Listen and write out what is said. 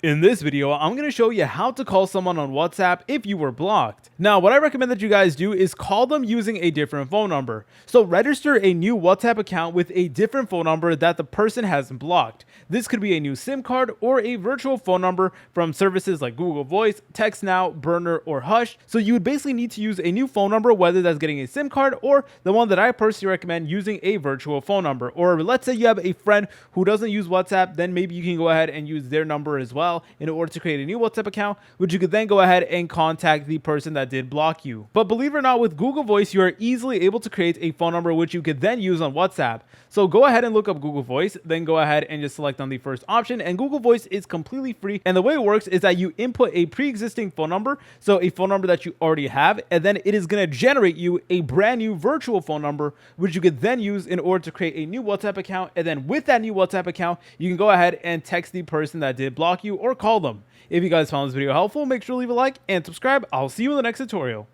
In this video, I'm going to show you how to call someone on WhatsApp if you were blocked. Now, what I recommend that you guys do is call them using a different phone number. So register a new WhatsApp account with a different phone number that the person has blocked. This could be a new SIM card or a virtual phone number from services like Google Voice, TextNow, Burner, or Hush. So you would basically need to use a new phone number, whether that's getting a SIM card or the one that I personally recommend using a virtual phone number. Or let's say you have a friend who doesn't use WhatsApp, then maybe you can go ahead and use their number as well in order to create a new WhatsApp account, which you could then go ahead and contact the person that did block you. But believe it or not, with Google Voice, you are easily able to create a phone number which you could then use on WhatsApp. So go ahead and look up Google Voice, then go ahead and just select on the first option, and Google Voice is completely free. And the way it works is that you input a pre-existing phone number, so a phone number that you already have, and then it is going to generate you a brand new virtual phone number, which you could then use in order to create a new WhatsApp account. And then with that new WhatsApp account, you can go ahead and text the person that did block you or call them. If you guys found this video helpful, make sure to leave a like and subscribe. I'll see you in the next tutorial.